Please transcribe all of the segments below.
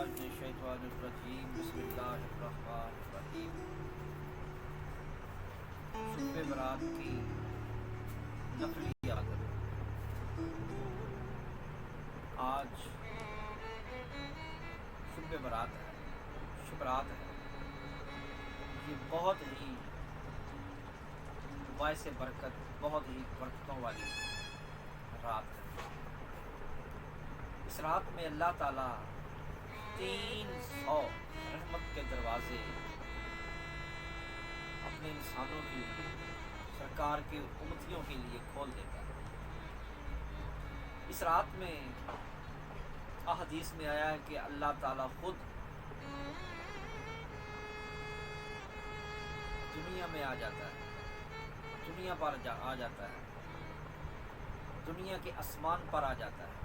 बिल्लाहि मिनश्शैतानिर्रजीम बिस्मिल्लाहिर्रहमानिर्रहीम। शुब बरात की नफली याद। आज शुब बरात है, शुबरात है। ये बहुत ही बायस बरकत, बहुत ही बरकतों वाली रात है। इस रात में अल्लाह ताला 300 रहमत के दरवाजे अपने इंसानों के लिए, सरकार के उम्मतियों के लिए खोल देता है। इस रात में अहदीस में आया है कि अल्लाह ताला खुद दुनिया में आ जाता है, दुनिया पर आ जाता है, दुनिया के आसमान पर आ जाता है।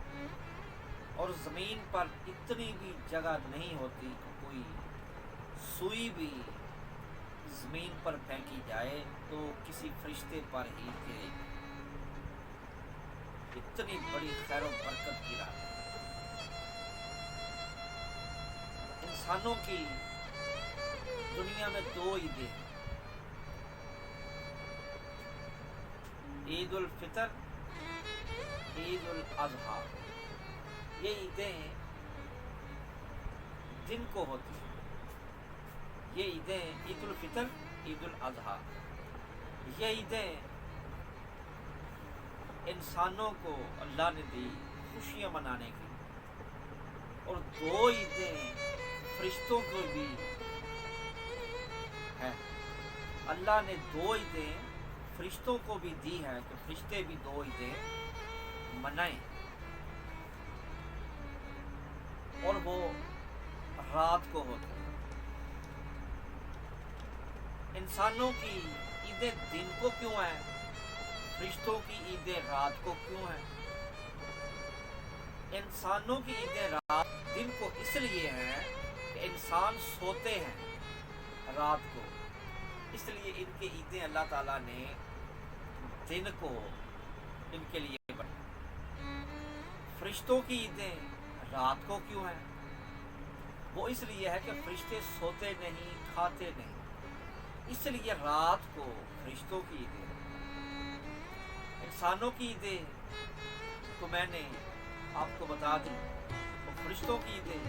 और ज़मीन पर इतनी भी जगह नहीं होती कि कोई सुई भी ज़मीन पर फेंकी जाए तो किसी फरिश्ते पर ही गिरेगी। इतनी बड़ी खैर और बरकत की रात है। इंसानों की दुनिया में 2 ईदें, ईद उल फितर, ईद उल अज़हा। ये ईदें दिन को होती हैं। ये ईदें ईद उल फितर, ईद उल अज़हा, ये ईदें इंसानों को अल्लाह ने दी खुशियाँ मनाने की। और 2 ईदें फरिश्तों को भी है। अल्लाह ने 2 ईदें फरिश्तों को भी दी है कि फरिश्ते भी 2 ईदें मनाएं। और वो रात को होती है। इंसानों की ईदें दिन को क्यों हैं, फरिश्तों की ईदें रात को क्यों हैं? इंसानों की ईदें रात दिन को इसलिए हैं कि इंसान सोते हैं रात को, इसलिए इनके ईदें अल्लाह ताला ने दिन को इनके लिए बनाई। फरिश्तों की ईदें रात को क्यों है? वो इसलिए है कि फरिश्ते सोते नहीं, खाते नहीं, इसलिए रात को फरिश्तों की ईदें। इंसानों की ईदें तो मैंने आपको बता दी। तो फरिश्तों की ईदें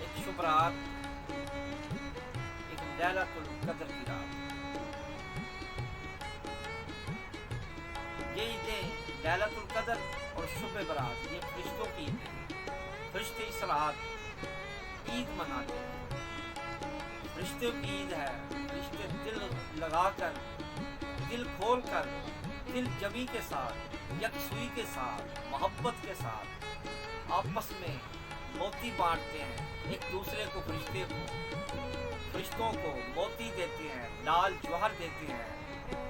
एक शुभ रात, एक लैलतुल कद्र की रात। ये ईदें लैलतुल कद्र और शुब बरात, ये फरिश्तों की ईद है। फरिश्ते इस रात ईद मनाते हैं। फरिश्तों की ईद है। फरिश्ते दिल लगाकर, दिल खोलकर, दिल जमी के साथ, यकसुई के साथ, मोहब्बत के साथ आपस में मोती बांटते हैं। एक दूसरे को, फरिश्तों को मोती देते हैं, लाल जौहर देते हैं।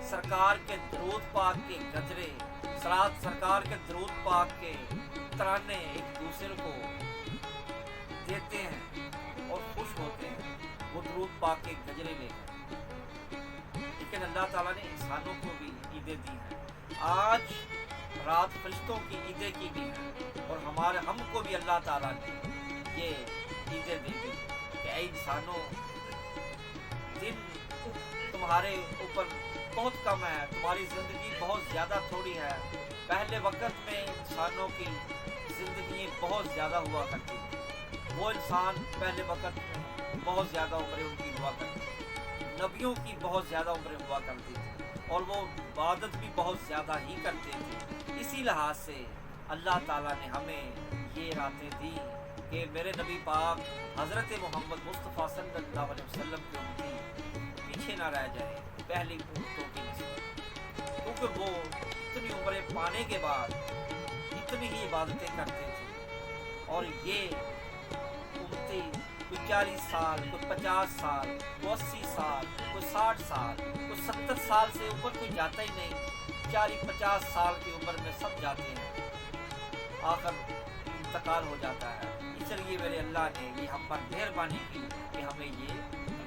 सरकार के दरूद पाक के गजरे, सरकार के दरूद पाक के तराने एक दूसरे को देते हैं और खुश होते हैं वो दरूद पाक के गजरे लेकर। लेकिन अल्लाह ताला ने इंसानों को भी ईदें दी हैं। आज रात फरिश्तों की ईदें की भी हैं और हमको भी अल्लाह ताला ने ये ईदें दी थी कि ऐ इंसानों, दिन तुम्हारे ऊपर बहुत कम है, तुम्हारी ज़िंदगी बहुत ज़्यादा थोड़ी है। पहले वक्त में इंसानों की ज़िंदगी बहुत ज़्यादा हुआ करती थी। वो इंसान पहले वक्त में बहुत ज़्यादा उम्रें उनकी हुआ करती थी, नबियों की बहुत ज़्यादा उम्रें हुआ करती थी और वो इबादत भी बहुत ज़्यादा ही करते थे। इसी लिहाज से अल्लाह ताला ने हमें ये रातें दी कि मेरे नबी पाक हज़रत मोहम्मद मुस्तफ़ा सल्लल्लाहु अलैहि वसल्लम की उम्मती पीछे ना रह जाए पहली उम्मतों की नस्बत। क्योंकि वो इतनी उम्रें पाने के बाद इतनी ही इबादतें करते थे। और ये उम्मती कोई 40 साल, कोई 50 साल, कोई 80 साल, कोई 60 साल, कोई 70 साल से ऊपर कोई जाता ही नहीं। 40-50 साल की उम्र में सब जाते हैं, आखिर इंतकाल हो जाता है। इसलिए मेरे अल्लाह ने ये हम पर मेहरबानी की कि हमें ये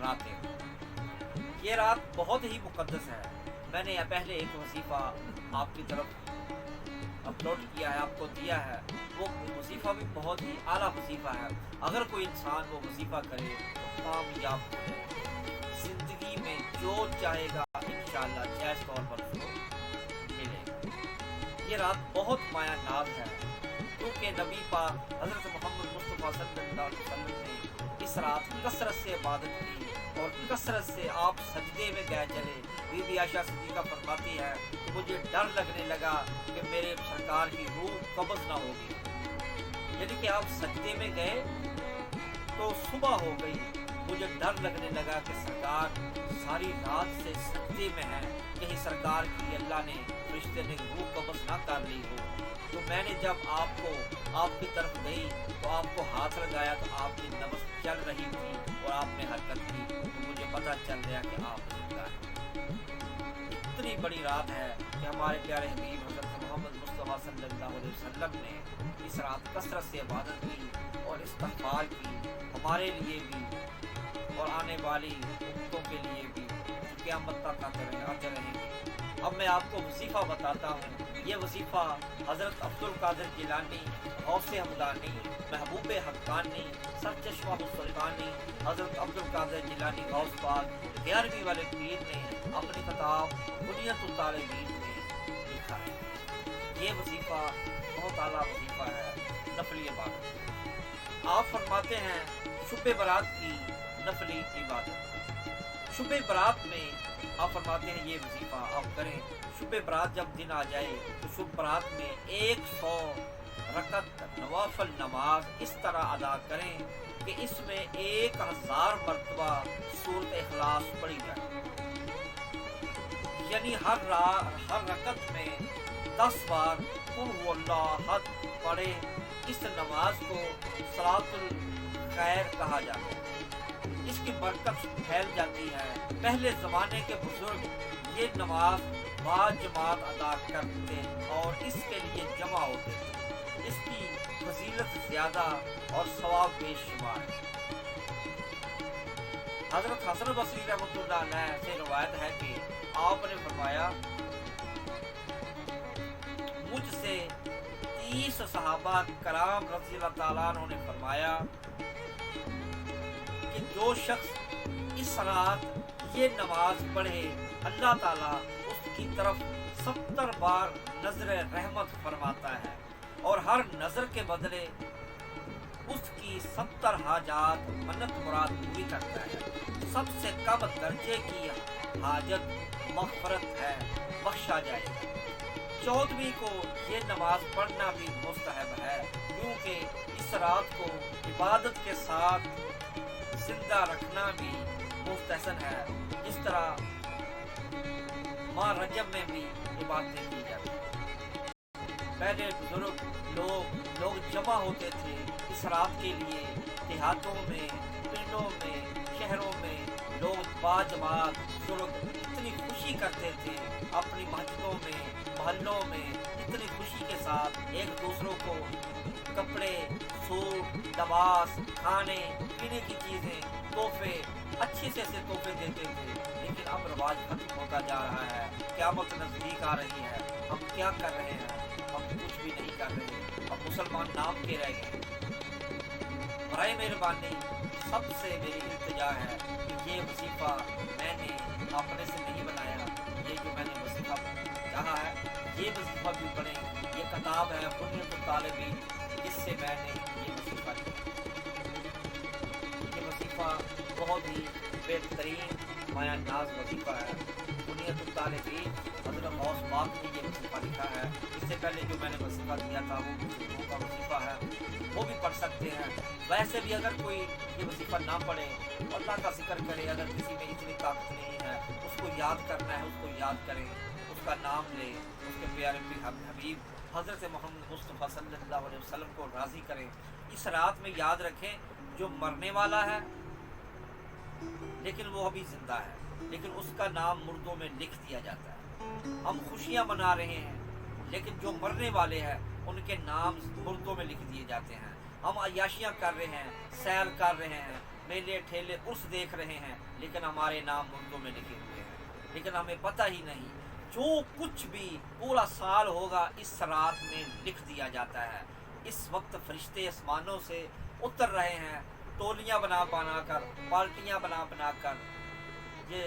रातें, ये रात बहुत ही मुक़द्दस है। मैंने पहले एक वजीफ़ा आपकी तरफ अपलोड किया है, आपको दिया है, वो वजीफ़ा भी बहुत ही आला वजीफ़ा है। अगर कोई इंसान वो वजीफ़ा करे तो कामयाब हो जाए। ज़िंदगी में जो चाहेगा इंशाअल्लाह जायज़ तौर पर उसको मिलेगा। ये रात बहुत माया नाज है, क्योंकि नबी पाक हज़रत मोहम्मद मुस्तफ़ा सल्लल्लाहु अलैहि वसल्लम ने इस रात कसरत से इबादत की और कसरत से आप सजदे में गए चले। बीबी आयशा सिद्दीक़ा फरमाती है कि मुझे डर लगने लगा कि मेरे सरकार की रूह कब्ज़ ना होगी, यानी कि आप सजदे में गए तो सुबह हो गई, मुझे डर लगने लगा कि सरकार सारी रात से सजदे में है, कहीं सरकार की अल्लाह ने रिश्ते ने रूह कब्ज़ ना कर ली हो। तो मैंने जब आपकी तरफ गई तो आपको हाथ लगाया तो आपकी नब्ज़ चल रही थी और आपने हरकत की, तो मुझे पता चल गया कि आप जिंदा हैं। इतनी बड़ी रात है कि हमारे प्यारे हबीब हज़रत मोहम्मद मुस्तफ़ा सल्लल्लाहु अलैहि वसल्लम ने इस रात कसरत से इबादत की और इस्तग़फ़ार की, हमारे लिए भी और आने वाली उम्मतों के लिए भी, क़यामत तक आते रहेंगे। अब मैं आपको वजीफ़ा बताता हूँ। ये वजीफ़ा हज़रत अब्दुल कादिर जिलानी, गौसे हमदानी, महबूब हक्कानी, सरचश्मा सुल्तानी, हज़रत अब्दुल कादिर जिलानी गौस पाक 11वीं वाले पीर ने अपनी किताब बुनियतुत तालिबीन में लिखा है। ये वजीफ़ा बहुत आला वजीफ़ा है, नफली इबादत। आप फरमाते हैं शुब बरात की नफली इबादत। शुब बरात में आप फरमाते हैं ये वजीफ़ा आप करें। शुब बरात जब दिन आ जाए तो शुब बरात में 100 रकत नवाफल नमाज इस तरह अदा करें कि इसमें 1000 मरतबा सूरत इखलास पढ़ी जाए, यानी हर रकत में 10 बार कुल हुवल्लाह अहद पढ़े। इस नमाज को सलातुल खैर कहा जाता है, इसकी बरकत फैल जाती है। पहले ज़माने के बुजुर्ग ये नमाज बाजमात अदा करते और इसके लिए जमा होते थे। इसकी फजीलत ज़्यादा और सवाब बेशुमार है। हज़रत हसन बसरी रहमतुल्लाह अलैह से रवायत है कि आपने फरमाया मुझसे 30 सहाबा कराम रज़ी अल्लाह ताला अन्हु ने फरमाया कि जो शख्स इस रात ये नमाज पढ़े अल्लाह ताला उसकी तरफ 70 बार नजर रहमत फरमाता है और हर नजर के बदले उसकी 70 हाजात मन्नत मुराद पूरी करता है। सबसे कम दर्जे की हाजत मग़फ़रत है, बख्शा जाएगा। 14वीं को ये नमाज पढ़ना भी मुस्तहब है, क्योंकि इस रात को इबादत के साथ जिंदा रखना भी मुस्तहसन है। इस तरह माह रजब में भी इबादतें की जाती हैं। पहले बुजुर्ग लोग जमा होते थे इस रात के लिए, देहातों में, पिंडों में, शहरों में लोग बाजमात बुजुर्ग इतनी खुशी करते थे, अपनी मस्जिदों में, मोहल्लों में इतनी खुशी के साथ एक दूसरों को कपड़े, सूट, लिबास, खाने पीने की चीज़ें, तोहफे, अच्छे से ऐसे तोहफे देते थे। लेकिन अब रिवाज खत्म होता जा रहा है, क़यामत नज़दीक आ रही है। हम क्या कर रहे हैं? हम कुछ भी नहीं कर रहे। अब मुसलमान नाम के रह गए। बराए मेहरबानी सबसे मेरी इल्तिजा है कि ये वजीफ़ा मैंने अपने से नहीं बनाया, ये जो मैंने वजीफ़ा कहा है ये वजीफ़ा भी पढ़ें। ये किताब है बुनियतुत तालिबीन, इससे मैंने ये वजीफ़ा लिखा। ये वजीफ़ा बहुत ही बेहतरीन माया नाज वजीफ़ा है। बुनियतुत तालिबीन हज़रत गौस पाक ने ये वजीफ़ा लिखा है। इससे पहले जो मैंने वजीफ़ा दिया था वो बुजुर्गों का वजीफ़ा है, वो भी पढ़ सकते हैं। वैसे भी अगर कोई ये वजीफ़ा ना पढ़े, अल्लाह का जिक्र करे, अगर किसी में इतनी ताकत नहीं है, उसको याद करना है, उसको याद करें, उसका नाम ले, उसके प्यारे हबीब हज़रत मोहम्मद मुस्तफ़ा सल्लल्लाहु अलैहि वसल्लम को राज़ी करें। इस रात में याद रखें जो मरने वाला है लेकिन वो अभी ज़िंदा है, लेकिन उसका नाम मुर्दों में लिख दिया जाता है। हम खुशियाँ मना रहे हैं लेकिन जो मरने वाले हैं उनके नाम मुर्दों में लिख दिए जाते हैं। हम अय्याशियाँ कर रहे हैं, सैर कर रहे हैं, मेले ठेले उर्स देख रहे हैं, लेकिन हमारे नाम मुर्दों में लिखे हुए हैं, लेकिन हमें पता ही नहीं। जो कुछ भी पूरा साल होगा इस रात में लिख दिया जाता है। इस वक्त फरिश्ते आसमानों से उतर रहे हैं, टोलियां बना बना कर, पार्टियां बना बना कर, ये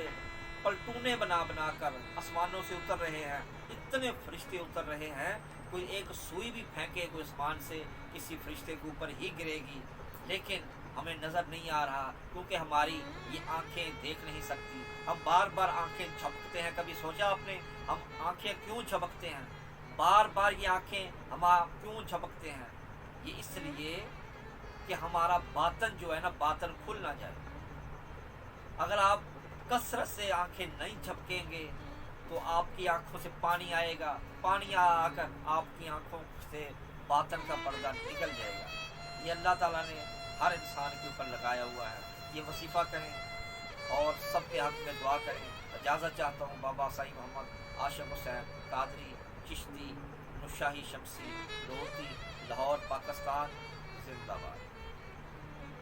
पलटूने बना बना कर आसमानों से उतर रहे हैं। इतने फरिश्ते उतर रहे हैं, कोई एक सुई भी फेंके कोई आसमान से किसी फरिश्ते के ऊपर ही गिरेगी, लेकिन हमें नज़र नहीं आ रहा क्योंकि हमारी ये आंखें देख नहीं सकती। हम बार बार आंखें झपकते हैं। कभी सोचा आपने हम आंखें क्यों झपकते हैं? बार बार ये आंखें हम क्यों झपकते हैं? ये इसलिए कि हमारा बातन जो है ना, बातन खुल ना जाए। अगर आप कसरत से आंखें नहीं झपकेंगे तो आपकी आंखों से पानी आएगा, पानी आकर आपकी आंखों से बातन का पर्दा निकल जाएगा। ये अल्लाह ताला ने हर इंसान के ऊपर लगाया हुआ है। ये वजीफ़ा करें और सब के हक़ में दुआ करें। इजाज़त चाहता हूँ। बाबा साईं मोहम्मद आशिक हुसैन कादरी चिश्ती नुशाही शमसी लोधी लाहौर पाकिस्तान जिंदाबाद।